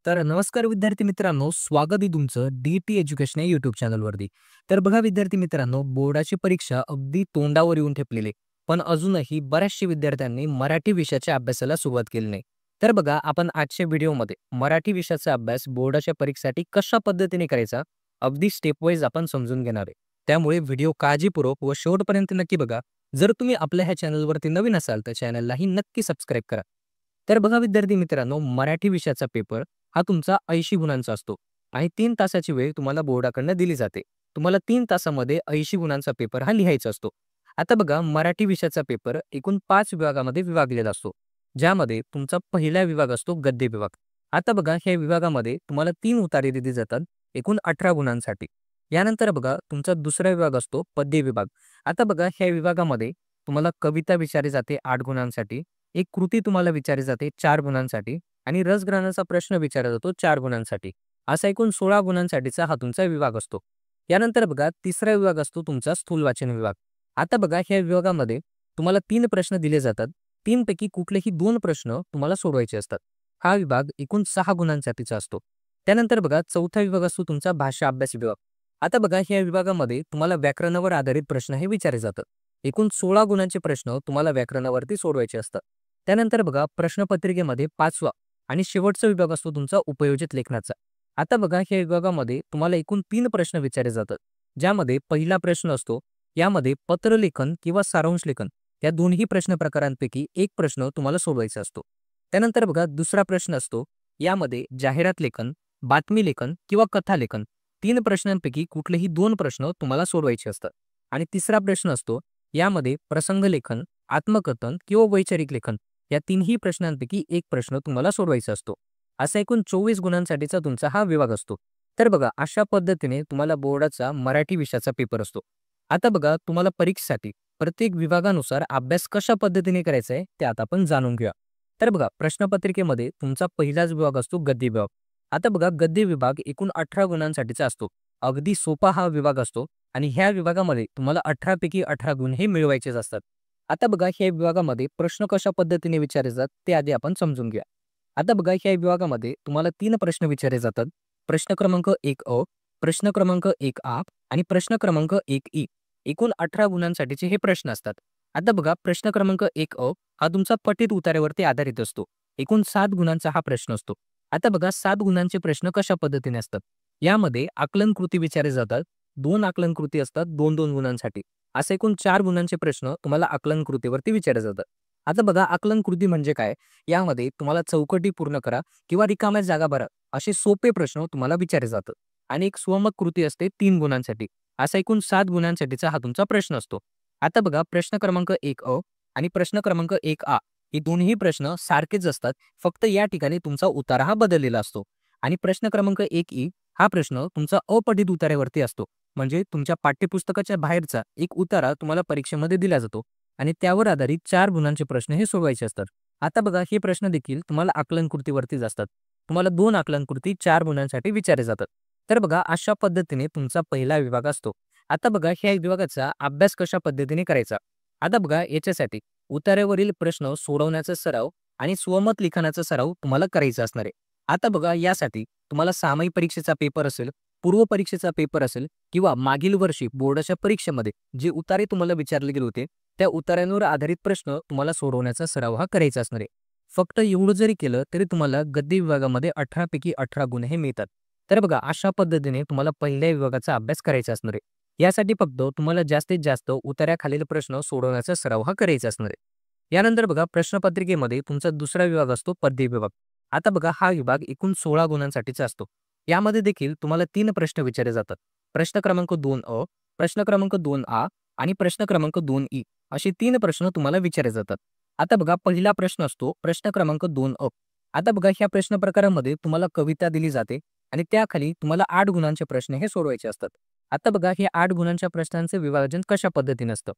तर नमस्कार विद्यार्थी मित्रांनो, स्वागत आहे तुमचं डी-टी एज्युकेशन या यूट्यूब चॅनलवरती. तर बघा विद्यार्थी मित्रांनो, बोर्डाची परीक्षा अगदी तोंडावर येऊन ठेपलेली आहे. पण अजूनही बऱ्याचशा विद्यार्थ्यांनी मराठी विषयाच्या अभ्यासाला सुरुवात केली नाही. तर बघा आपण आजच्या व्हिडिओमध्ये मराठी विषयाचा अभ्यास बोर्डाच्या परीक्षेसाठी कशा पद्धतीने करायचा, अगदी स्टेप वाईज आपण समजून घेणार आहे. त्यामुळे व्हिडिओ काळजीपूर्वक व शेवटपर्यंत नक्की बघा. जर तुम्ही आपल्या ह्या चॅनलवरती नवीन असाल तर चॅनललाही नक्की सबस्क्राईब करा. तर बघा विद्यार्थी मित्रांनो, मराठी विषयाचा पेपर हा तुमचा 80 गुणांचा असतो आणि 3 तासाची वेळ तुम्हाला बोर्डाकडनं दिली जाते. तुम्हाला 3 तासामध्ये 80 गुणांचा पेपर हा लिहायचा असतो. आता बघा मराठी विषयाचा पेपर एकूण 5 विभागामध्ये विभागलेला असतो. ज्यामध्ये तुमचा पहिला विभाग असतो गद्य विभाग. आता बघा ह्या विभागामध्ये तुम्हाला 3 उतारे दिली जातात एकूण 18 गुणांसाठी. यानंतर बघा तुमचा दुसरा विभाग असतो पद्य विभाग. आता बघा ह्या विभागामध्ये तुम्हाला कविता विचारली जाते 8 गुणांसाठी. एक कृती तुम्हाला विचारली जाते 4 गुणांसाठी आणि रसग्रहणाचा प्रश्न विचारला जातो 4 गुणांसाठी. असा एकूण 16 गुणांसाठीचा हा तुमचा विभाग असतो. यानंतर बघा तिसरा विभाग असतो तुमचा स्थूल वाचन विभाग. आता बघा ह्या विभागामध्ये तुम्हाला 3 प्रश्न दिले जातात. 3 पैकी कुठलेही 2 प्रश्न तुम्हाला सोडवायचे असतात. हा विभाग एकूण 6 गुणांसाठीचा असतो. त्यानंतर बघा चौथा विभाग असतो तुमचा भाषा अभ्यास विभाग. आता बघा ह्या विभागामध्ये तुम्हाला व्याकरणावर आधारित प्रश्न हे विचारले जातात. एकूण 16 गुणांचे प्रश्न तुम्हाला व्याकरणावरती सोडवायचे असतात. त्यानंतर बघा प्रश्नपत्रिकेमध्ये 5वा आणि शेवटचा विभाग असतो तुमचा उपयोजित लेखनाचा. आता बघा ह्या विभागामध्ये तुम्हाला एकूण 3 प्रश्न विचारले जातात. ज्यामध्ये पहिला प्रश्न असतो यामध्ये पत्रलेखन किंवा सारांश लेखन या दोन्ही प्रश्न प्रकारांपैकी एक प्रश्न तुम्हाला सोडवायचा असतो. त्यानंतर बघा दुसरा प्रश्न असतो यामध्ये जाहिरात लेखन, बातमी लेखन किंवा कथा लेखन 3 प्रश्नांपैकी कुठलेही 2 प्रश्न तुम्हाला सोडवायचे असतात. आणि तिसरा प्रश्न असतो यामध्ये प्रसंग लेखन, आत्मकथन किंवा वैचारिक लेखन या तिन्ही प्रश्नांपैकी एक प्रश्न तुम्हाला सोडवायचा असतो. असा एकूण 24 गुणांसाठीचा तुमचा हा विभाग असतो. तर बघा अशा पद्धतीने तुम्हाला बोर्डाचा मराठी विषयाचा पेपर असतो. आता बघा तुम्हाला परीक्षेसाठी प्रत्येक विभागानुसार अभ्यास कशा पद्धतीने करायचा आहे ते आता आपण जाणून घेऊया. तर बघा प्रश्नपत्रिकेमध्ये तुमचा पहिलाच विभाग असतो गद्य विभाग. आता बघा गद्य विभाग एकूण 18 गुणांसाठीचा असतो. अगदी सोपा हा विभाग असतो आणि ह्या विभागामध्ये तुम्हाला 18 पैकी 18 गुण हे मिळवायचेच असतात. आता बघा ह्या विभागामध्ये प्रश्न कशा पद्धतीने विचारले जातात ते आधी आपण समजून घ्या. आता बघा ह्या विभागामध्ये तुम्हाला 3 प्रश्न विचारले जातात. प्रश्न क्रमांक 1 प्रश्न क्रमांक 1 आणि प्रश्न क्रमांक 1 एकूण 18 गुणांसाठीचे हे प्रश्न असतात. आता बघा प्रश्न क्रमांक 1 हा तुमचा पठित उत्तरावरती आधारित असतो. एकूण 7 गुणांचा हा प्रश्न असतो. आता बघा 7 गुणांचे प्रश्न कशा पद्धतीने असतात. यामध्ये आकलन कृती विचारले जातात. 2 आकलन कृती असतात 2-2 गुणांसाठी. असे एकूण 4 गुणांचे प्रश्न तुम्हाला आकलन कृतीवरती विचारले जातात. आता बघा आकलन कृती म्हणजे काय? यामध्ये तुम्हाला चौकटी पूर्ण करा किंवा रिकाम्या जागा भरा असे सोपे प्रश्न तुम्हाला विचारले जातात. आणि एक स्वयंमक कृती असते 3 गुणांसाठी. असा एकूण 7 गुणांसाठीचा हा तुमचा प्रश्न असतो. आता बघा प्रश्न क्रमांक 1 आणि प्रश्न क्रमांक 1 हे दोन्ही प्रश्न सारखेच असतात. फक्त या ठिकाणी तुमचा उतारा हा बदललेला असतो. आणि प्रश्न क्रमांक 1 हा प्रश्न तुमचा अपठित उतार्यावरती असतो. म्हणजे तुमच्या पाठ्यपुस्तकाच्या बाहेरचा एक उतारा तुम्हाला परीक्षेमध्ये दिला जातो आणि त्यावर आधारित 4 गुणांचे प्रश्न हे सोडवायचे असतात. आता बघा हे प्रश्न देखील तुम्हाला आकलन कृतीवरतीच असतात. तुम्हाला 2 आकलन कृती 4 गुणांसाठी विचारले जातात. तर बघा अशा पद्धतीने तुमचा पहिला विभाग असतो. आता बघा ह्या विभागाचा अभ्यास कशा पद्धतीने करायचा. आता बघा याच्यासाठी उतार्यावरील प्रश्न सोडवण्याचा सराव आणि स्वमत लिखाणाचा सराव तुम्हाला करायचा असणार आहे. आता बघा यासाठी तुम्हाला सामायिक परीक्षेचा पेपर असेल, पूर्व परीक्षेचा पेपर असेल किंवा मागील वर्षी बोर्डाच्या परीक्षेमध्ये जे उतारे तुम्हाला विचारले गेले होते त्या उतार्यांवर आधारित प्रश्न तुम्हाला सोडवण्याचा सराव हा करायचा असणार आहे. फक्त एवढं जरी केलं तरी तुम्हाला गद्य विभागामध्ये 18 पैकी 18 गुण हे मिळतात. तर बघा अशा पद्धतीने तुम्हाला पहिल्या विभागाचा अभ्यास करायचा असणार आहे. यासाठी फक्त तुम्हाला जास्तीत जास्त उतार्याखालील प्रश्न सोडवण्याचा सराव हा करायचा असणार आहे. यानंतर बघा प्रश्नपत्रिकेमध्ये तुमचा दुसरा विभाग असतो पद्य विभाग. आता बघा हा विभाग एकूण 16 गुणांसाठीचा असतो. यामध्ये देखील तुम्हाला 3 प्रश्न विचारले जातात. प्रश्न क्रमांक 2 प्रश्न क्रमांक 2 आणि प्रश्न क्रमांक 2 असे 3 प्रश्न तुम्हाला विचारले जातात. आता बघा पहिला प्रश्न असतो प्रश्न क्रमांक 2 आता बघा ह्या प्रश्न प्रकारामध्ये तुम्हाला कविता दिली जाते आणि त्याखाली तुम्हाला 8 गुणांचे प्रश्न हे सोडवायचे असतात. आता बघा हे 8 गुणांच्या प्रश्नांचे विभाजन कशा पद्धतीने असतं.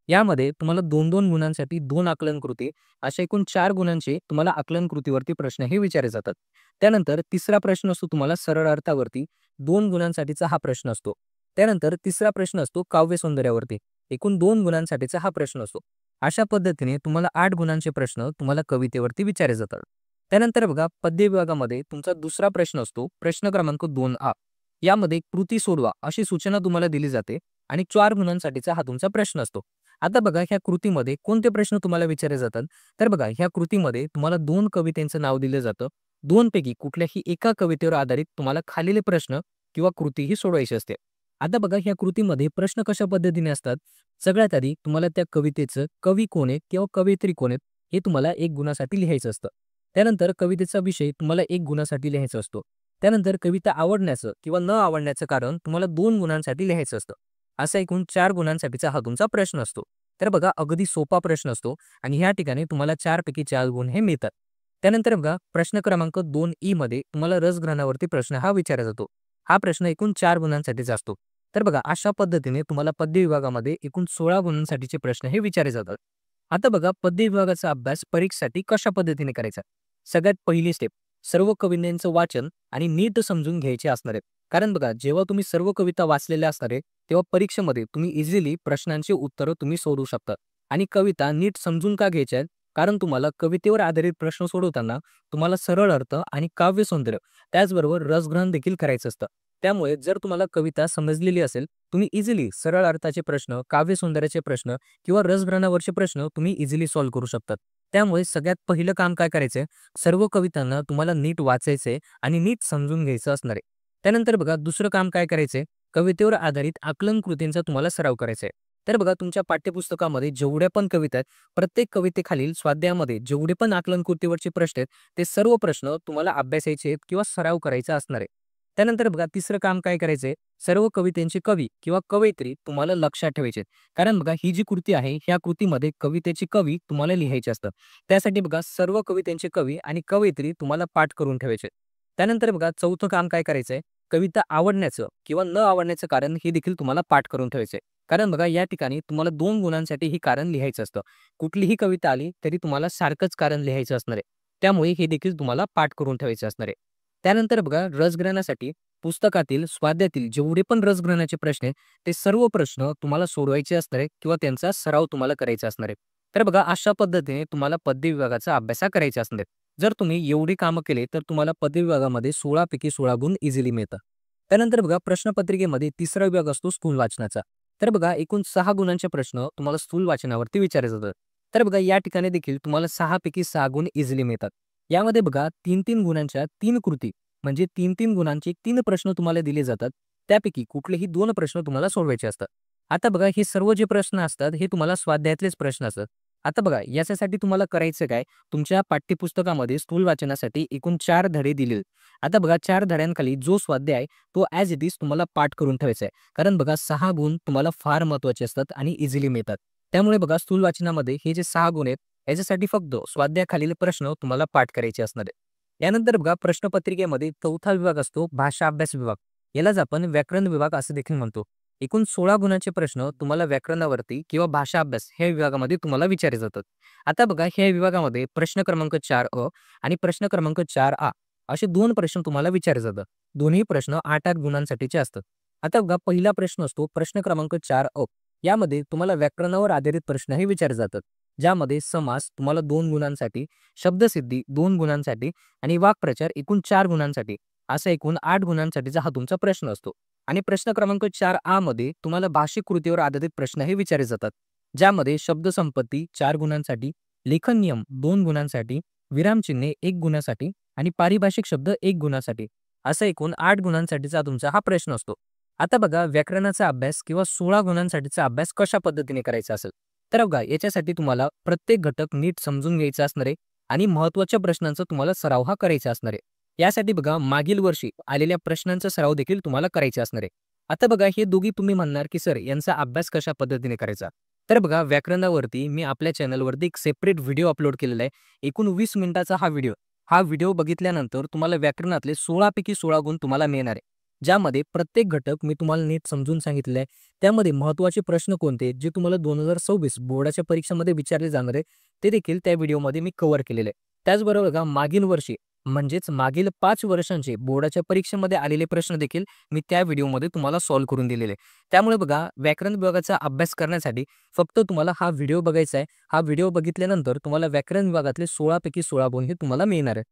यामध्ये तुम्हाला 2-2 गुणांसाठी 2 आकलन कृती अशा एकूण 4 गुणांचे तुम्हाला आकलन कृतीवरती प्रश्न हे विचारले जातात. त्यानंतर तिसरा प्रश्न असतो तुम्हाला सरळ अर्थावरती 2 गुणांसाठीचा हा प्रश्न असतो. त्यानंतर तिसरा प्रश्न असतो काव्य सौंदर्यावरती एकूण 2 गुणांसाठीचा हा प्रश्न असतो. अशा पद्धतीने तुम्हाला 8 गुणांचे प्रश्न तुम्हाला कवितेवरती विचारले जातात. त्यानंतर बघा पद्य विभागामध्ये तुमचा दुसरा प्रश्न असतो प्रश्न क्रमांक 2 यामध्ये कृती सोडवा अशी सूचना तुम्हाला दिली जाते आणि 4 गुणांसाठीचा हा तुमचा प्रश्न असतो. आता बघा ह्या कृतीमध्ये कोणते प्रश्न तुम्हाला विचारले जातात? तर बघा ह्या कृतीमध्ये तुम्हाला 2 कवितेचं नाव दिलं जातं. 2 पैकी कुठल्याही एका कवितेवर आधारित तुम्हाला खालील प्रश्न किंवा कृती ही सोडवायची असते. आता बघा ह्या कृतीमध्ये प्रश्न कशा पद्धतीने असतात? सगळ्यात आधी तुम्हाला त्या कवितेचं कवी कोण आहेत किंवा कवयित्री कोण आहेत हे तुम्हाला 1 गुणासाठी लिहायचं असतं. त्यानंतर कवितेचा विषय तुम्हाला 1 गुणासाठी लिहायचा असतो. त्यानंतर कविता आवडण्याचं किंवा न आवडण्याचं कारण तुम्हाला 2 गुणांसाठी लिहायचं असतं. असा एकूण 4 गुणांसाठीचा हा तुमचा प्रश्न असतो. तर बघा अगदी सोपा प्रश्न असतो आणि ह्या ठिकाणी तुम्हाला 4 पैकी 4 गुण हे मिळतात. त्यानंतर बघा प्रश्न क्रमांक 2 मध्ये तुम्हाला रसग्रहणावरती प्रश्न हा विचारला जातो. हा प्रश्न एकूण 4 गुणांसाठीचा असतो. तर बघा अशा पद्धतीने तुम्हाला पद्य विभागामध्ये एकूण 16 गुणांसाठीचे प्रश्न हे विचारले जातात. आता बघा पद्य विभागाचा अभ्यास परीक्षेसाठी कशा पद्धतीने करायचा? सगळ्यात पहिली स्टेप सर्व कवितांचं वाचन आणि नीट समजून घ्यायचे असणार आहेत. कारण बघा जेव्हा तुम्ही सर्व कविता वाचलेल्या असणार आहे तेव्हा परीक्षेमध्ये तुम्ही इझिली प्रश्नांची उत्तरं तुम्ही सोडवू शकता. आणि कविता नीट समजून का घ्यायच्या आहेत? कारण तुम्हाला कवितेवर आधारित प्रश्न सोडवताना तुम्हाला सरळ अर्थ आणि काव्य सौंदर्य त्याचबरोबर रसग्रहण देखील करायचं असतं. त्यामुळे जर तुम्हाला कविता समजलेली असेल तुम्ही इझिली सरळ अर्थाचे प्रश्न, काव्य सौंदर्याचे प्रश्न किंवा रसग्रहणावरचे प्रश्न तुम्ही इझिली सॉल्व्ह करू शकतात. त्यामुळे सगळ्यात पहिलं काम काय करायचंय? सर्व कवितांना तुम्हाला नीट वाचायचंय आणि नीट समजून घ्यायचं असणार आहे. त्यानंतर बघा दुसरं काम काय करायचंय? कवितेवर आधारित आकलन कृतींचा तुम्हाला सराव करायचा आहे. तर बघा तुमच्या पाठ्यपुस्तकामध्ये जेवढ्या पण कविता आहेत, प्रत्येक कवितेखालील स्वाध्यायामध्ये जेवढे पण आकलन कृतीवरचे प्रश्न आहेत, ते सर्व प्रश्न तुम्हाला अभ्यासायचे आहेत किंवा सराव करायचा असणार आहे. त्यानंतर बघा तिसरं काम काय करायचंय? सर्व कवितेचे कवी किंवा कवयित्री तुम्हाला लक्षात ठेवायचे आहेत. कारण बघा ही जी कृती आहे, ह्या कृतीमध्ये कवितेचे कवी तुम्हाला लिहायचे असतात. त्यासाठी बघा सर्व कवितेचे कवी आणि कवयित्री तुम्हाला पाठ करून ठेवायचे. त्यानंतर बघा चौथं काम काय करायचंय? कविता आवडण्याचं किंवा न आवडण्याचं कारण हे देखील तुम्हाला पाठ करून ठेवायचंय. कारण बघा या ठिकाणी तुम्हाला 2 गुणांसाठी ही कारण लिहायचं असतं. कुठलीही कविता आली तरी तुम्हाला सारखंच कारण लिहायचं असणार आहे. त्यामुळे हे देखील तुम्हाला पाठ करून ठेवायचं असणार आहे. त्यानंतर बघा रसग्रहणासाठी पुस्तकातील स्वाध्यायातील जेवढे पण रसग्रहणाचे प्रश्न आहेत ते सर्व प्रश्न तुम्हाला सोडवायचे असणार आहे किंवा त्यांचा सराव तुम्हाला करायचा असणार आहे. तर बघा अशा पद्धतीने तुम्हाला पद्य विभागाचा अभ्यास करायचा असणार आहे. जर तुम्ही एवढी कामं केली तर तुम्हाला पद्य विभागामध्ये 16 पैकी 16 गुण इझिली मिळतात. त्यानंतर बघा प्रश्नपत्रिकेमध्ये तिसरा विभाग असतो स्थूल वाचनाचा. तर बघा एकूण 6 गुणांचे प्रश्न तुम्हाला स्थूल वाचनावरती विचारले जातात. तर बघा या ठिकाणी देखील तुम्हाला 6 पैकी 6 गुण इझिली मिळतात. यामध्ये बघा 3-3 गुणांच्या 3 कृती म्हणजे 3-3 गुणांचे 3 प्रश्न तुम्हाला दिले जातात. त्यापैकी कुठलेही 2 प्रश्न तुम्हाला सोडवायचे असतात. आता बघा हे सर्व जे प्रश्न असतात हे तुम्हाला स्वाध्यायातलेच प्रश्न असतात. आता बघा याच्यासाठी तुम्हाला करायचं काय? तुमच्या पाठ्यपुस्तकामध्ये स्थूल वाचनासाठी एकूण 4 धडे दिले. आता बघा 4 धड्यांखाली जो स्वाध्याय आहे तो ॲज इट इज तुम्हाला पाठ करून ठेवायचा आहे. कारण बघा 6 गुण तुम्हाला फार महत्त्वाचे असतात आणि इझिली मिळतात. त्यामुळे बघा स्थूल वाचनामध्ये हे जे 6 गुण आहेत याच्यासाठी फक्त स्वाध्यायाखालील प्रश्न तुम्हाला पाठ करायचे असणार आहेत. यानंतर बघा प्रश्नपत्रिकेमध्ये चौथा विभाग असतो भाषा अभ्यास विभाग. यालाच आपण व्याकरण विभाग असं देखील म्हणतो. एकूण 16 गुणांचे प्रश्न तुम्हाला व्याकरणावरती किंवा भाषा अभ्यास ह्या विभागामध्ये तुम्हाला विचारले जातात. आता बघा ह्या विभागामध्ये प्रश्न क्रमांक 4 आणि प्रश्न क्रमांक 4 असे 2 प्रश्न तुम्हाला विचारले जातात. दोन्ही प्रश्न 8-8 गुणांसाठीचे असतात. आता बघा पहिला प्रश्न असतो प्रश्न क्रमांक 4 यामध्ये तुम्हाला व्याकरणावर आधारित प्रश्न हे विचारले जातात. ज्यामध्ये समास तुम्हाला 2 गुणांसाठी, शब्दसिद्धी 2 गुणांसाठी आणि वाक्प्रचार एकूण 4 गुणांसाठी असा एकूण 8 गुणांसाठीचा हा तुमचा प्रश्न असतो. आणि प्रश्न क्रमांक 4 मध्ये तुम्हाला भाषिक कृतीवर आधारित प्रश्न हे विचारले जातात. ज्यामध्ये शब्दसंपत्ती 4 गुणांसाठी, लेखन नियम 2 गुणांसाठी, विरामचिन्हे 1 गुणासाठी आणि पारिभाषिक शब्द 1 गुणासाठी असा एकूण 8 गुणांसाठीचा तुमचा हा प्रश्न असतो. आता बघा व्याकरणाचा अभ्यास किंवा 16 गुणांसाठीचा अभ्यास कशा पद्धतीने करायचा असेल तर बघा याच्यासाठी तुम्हाला प्रत्येक घटक नीट समजून घ्यायचा असणार आहे आणि महत्त्वाच्या प्रश्नांचा तुम्हाला सराव हा करायचा असणार आहे. यासाठी बघा मागील वर्षी आलेल्या प्रश्नांचा सराव देखील तुम्हाला करायचा असणार आहे. आता बघा हे दोघी तुम्ही म्हणणार की सर यांचा अभ्यास कशा पद्धतीने करायचा? तर बघा व्याकरणावरती मी आपल्या चॅनलवरती एक सेपरेट व्हिडिओ अपलोड केलेला आहे. एकूण 20 मिनिटाचा हा व्हिडिओ. हा व्हिडिओ बघितल्यानंतर तुम्हाला व्याकरणातले 16 पैकी 16 गुण तुम्हाला मिळणार आहे. ज्यामध्ये प्रत्येक घटक मी तुम्हाला नीट समजून सांगितलेला आहे. त्यामध्ये महत्त्वाचे प्रश्न कोणते जे तुम्हाला 2026 बोर्डाच्या परीक्षेमध्ये विचारले जाणार आहे ते देखील त्या व्हिडिओमध्ये मी कव्हर केलेले आहे. त्याचबरोबर बघा मागील वर्षी म्हणजेच मागील 5 वर्षांचे बोर्डाच्या परीक्षेमध्ये आलेले प्रश्न देखील मी त्या व्हिडिओमध्ये तुम्हाला सॉल्व्ह करून दिलेले. त्यामुळे बघा व्याकरण विभागाचा अभ्यास करण्यासाठी फक्त तुम्हाला हा व्हिडिओ बघायचा आहे. हा व्हिडिओ बघितल्यानंतर तुम्हाला व्याकरण विभागातले 16 पैकी 16 गुण हे तुम्हाला मिळणार आहे.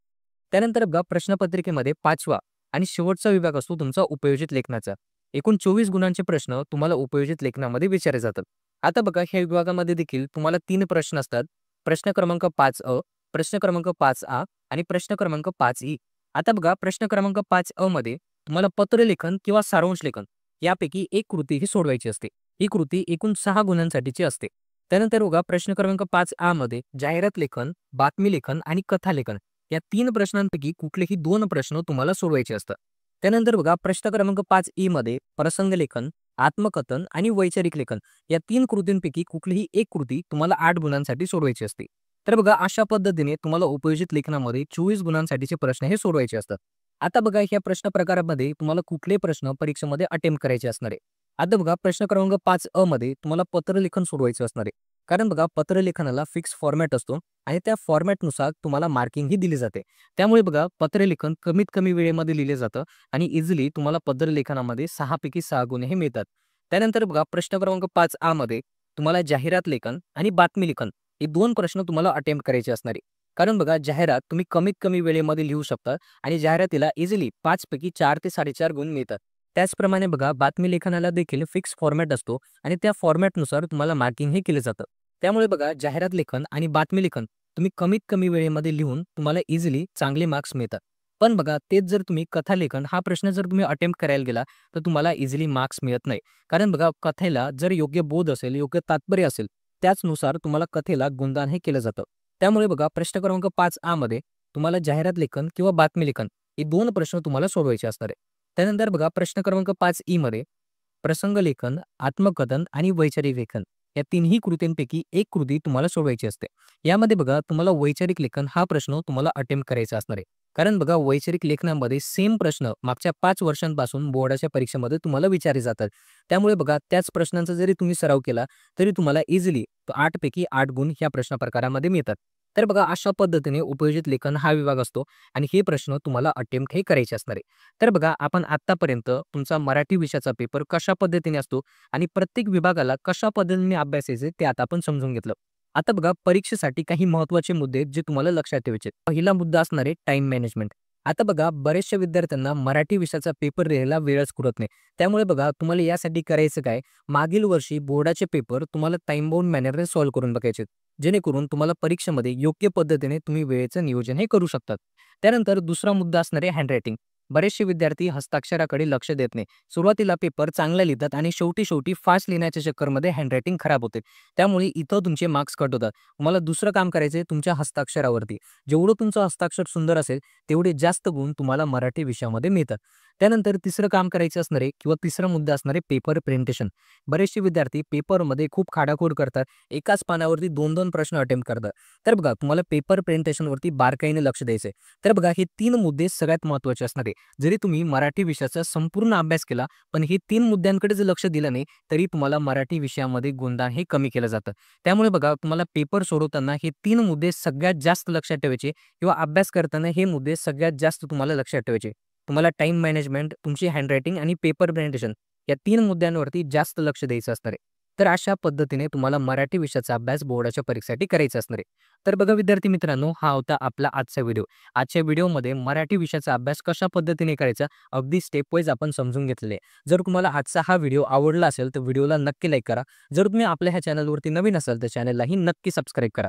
त्यानंतर बघा प्रश्नपत्रिकेमध्ये 5वा आणि शेवटचा विभाग असतो तुमचा उपयोजित लेखनाचा. एकूण 24 गुणांचे प्रश्न तुम्हाला उपयोजित लेखनामध्ये विचारले जातात. आता बघा ह्या विभागामध्ये देखील तुम्हाला 3 प्रश्न असतात. प्रश्न क्रमांक 5 प्रश्न क्रमांक 5 आणि प्रश्न क्रमांक 5 आता बघा प्रश्न क्रमांक 5 मध्ये तुम्हाला पत्रलेखन किंवा सारांश लेखन यापैकी एक कृती ही सोडवायची असते. ही कृती एकूण 6 गुणांसाठीची असते. त्यानंतर बघा प्रश्न क्रमांक 5 मध्ये जाहिरात लेखन, बातमी लेखन आणि कथा लेखन या 3 प्रश्नांपैकी कुठलेही 2 प्रश्न तुम्हाला सोडवायचे असतात. त्यानंतर बघा प्रश्न क्रमांक 5 मध्ये प्रसंग लेखन, आत्मकथन आणि वैचारिक लेखन या 3 कृतींपैकी कुठलीही एक कृती तुम्हाला 8 गुणांसाठी सोडवायची असते. तर बघा अशा पद्धतीने तुम्हाला उपयोजित लेखनामध्ये 24 गुणांसाठीचे प्रश्न हे सोडवायचे असतात. आता बघा ह्या प्रश्न प्रकारामध्ये तुम्हाला कुठले प्रश्न परीक्षेमध्ये अटेम्प्ट करायचे असणार आहे. आता बघा प्रश्न क्रमांक 5 मध्ये तुम्हाला पत्रलेखन सोडवायचं असणार आहे. कारण बघा पत्रलेखनाला फिक्स फॉर्मॅट असतो आणि त्या फॉर्मॅटनुसार तुम्हाला मार्किंग ही दिली जाते. त्यामुळे बघा पत्रलेखन कमीत कमी वेळेमध्ये लिहिले जातं आणि इझिली तुम्हाला पत्रलेखनामध्ये 6 पैकी 6 गुण हे मिळतात. त्यानंतर बघा प्रश्न क्रमांक 5 मध्ये तुम्हाला जाहिरात लेखन आणि बातमी लेखन हे 2 प्रश्न तुम्हाला अटेम्प्ट करायचे असणार आहे. कारण बघा जाहिरात तुम्ही कमीत कमी वेळेमध्ये लिहू शकता आणि जाहिरातीला इझिली 5 पैकी 4 ते 4.5 गुण मिळतात. त्याचप्रमाणे बघा बातमी लेखनाला देखील फिक्स फॉर्मॅट असतो आणि त्या फॉर्मॅटनुसार तुम्हाला मार्किंग हे केलं जातं. त्यामुळे बघा जाहिरात लेखन आणि बातमी लेखन तुम्ही कमीत कमी वेळेमध्ये लिहून तुम्हाला इझिली चांगले मार्क्स मिळतात. पण बघा तेच जर तुम्ही कथा लेखन हा प्रश्न जर तुम्ही अटेम्प्ट करायला गेला तर तुम्हाला इझिली मार्क्स मिळत नाही. कारण बघा कथेला जर योग्य बोध असेल, योग्य तात्पर्य असेल त्याचनुसार तुम्हाला कथेला गुणदान हे केलं जातं. त्यामुळे बघा प्रश्न क्रमांक 5 मध्ये तुम्हाला जाहिरात लेखन किंवा बातमी लेखन हे 2 प्रश्न तुम्हाला सोडवायचे असणार आहे. त्यानंतर बघा प्रश्न क्रमांक 5 मध्ये प्रसंग लेखन, आत्मकथन आणि वैचारिक लेखन या तिन्ही कृतींपैकी एक कृती तुम्हाला सोडवायची असते. यामध्ये बघा तुम्हाला वैचारिक लेखन हा प्रश्न तुम्हाला अटेम्प्ट करायचा असणार आहे. कारण बघा वैचारिक लेखनामध्ये सेम प्रश्न मागच्या 5 वर्षांपासून बोर्डाच्या परीक्षेमध्ये तुम्हाला विचारले जातात. त्यामुळे बघा त्याच प्रश्नांचा जरी तुम्ही सराव केला तरी तुम्हाला इझिली 8 पैकी 8 गुण ह्या प्रश्न प्रकारामध्ये मिळतात. तर बघा अशा पद्धतीने उपयोजित लेखन हा विभाग असतो आणि हे प्रश्न तुम्हाला अटेम्प्ट हे करायचे असणार आहे. तर बघा आपण आतापर्यंत तुमचा मराठी विषयाचा पेपर कशा पद्धतीने असतो आणि प्रत्येक विभागाला कशा पद्धतीने अभ्यासायचे ते आता आपण समजून घेतलं. आता बघा परीक्षेसाठी काही महत्त्वाचे मुद्दे आहेत जे तुम्हाला लक्षात ठेवायचे आहेत. पहिला मुद्दा असणार आहे टाइम मॅनेजमेंट. आता बघा बऱ्याचशा विद्यार्थ्यांना मराठी विषयाचा पेपर लिहायला वेळच पुरत नाही. त्यामुळे बघा तुम्हाला यासाठी करायचं काय, मागील वर्षी बोर्डाचे पेपर तुम्हाला टाइम बाउंड मॅनरने सॉल्व्ह करून बघायचे जेणेकरून तुम्हाला परीक्षेमध्ये योग्य पद्धतीने तुम्ही वेळेचं नियोजन हे करू शकतात. त्यानंतर दुसरा मुद्दा असणार आहे हँडरायटिंग. बरेचसे विद्यार्थी हस्ताक्षराकडे लक्ष देत नाही. सुरुवातीला पेपर चांगला लिहितात आणि शेवटी फास्ट लिहिण्याच्या चक्करमध्ये हँडरायटिंग खराब होते. त्यामुळे इथं तुमचे मार्क्स कट होतात. तुम्हाला दुसरं काम करायचंय तुमच्या हस्ताक्षरावरती. जेवढं तुमचं हस्ताक्षर सुंदर असेल तेवढे जास्त गुण तुम्हाला मराठी विषयामध्ये मिळतात. त्यानंतर तिसरं काम करायचं असणार आहे किंवा तिसरा मुद्दा असणार आहे पेपर प्रेझेंटेशन. बरेचसे विद्यार्थी पेपरमध्ये खूप खाडाखोड करतात. एकाच पानावरती 2-2 प्रश्न अटेम्प्ट करतात. तर बघा तुम्हाला पेपर प्रेझेंटेशनवरती बारकाईने लक्ष द्यायचंय. तर बघा हे 3 मुद्दे सगळ्यात महत्त्वाचे असणार आहे. जरी तुम्ही मराठी विषयाचा संपूर्ण अभ्यास केला पण हे 3 मुद्द्यांकडे जर लक्ष दिलं नाही तरी तुम्हाला मराठी विषयामध्ये गुणदान हे कमी केलं जातं. त्यामुळे बघा तुम्हाला पेपर सोडवताना हे 3 मुद्दे सगळ्यात जास्त लक्षात ठेवायचे किंवा अभ्यास करताना हे मुद्दे सगळ्यात जास्त तुम्हाला लक्षात ठेवायचे. तुम्हाला टाईम मॅनेजमेंट, तुमची हँडरायटिंग आणि पेपर प्रेझेंटेशन या 3 मुद्द्यांवरती जास्त लक्ष द्यायचं असणार आहे. तर अशा पद्धतीने तुम्हाला मराठी विषयाचा अभ्यास बोर्डाच्या परीक्षेसाठी करायचा असणार आहे. तर बघा विद्यार्थी मित्रांनो, हा होता आपला आजचा व्हिडिओ. आजच्या व्हिडिओमध्ये मराठी विषयाचा अभ्यास कशा पद्धतीने करायचा अगदी स्टेप वाईज आपण समजून घेतलेले आहे. जर तुम्हाला आजचा हा व्हिडिओ आवडला असेल तर व्हिडिओला नक्की लाईक करा. जर तुम्ही आपल्या ह्या चॅनलवरती नवीन असाल तर चॅनललाही नक्की सबस्क्राईब करा.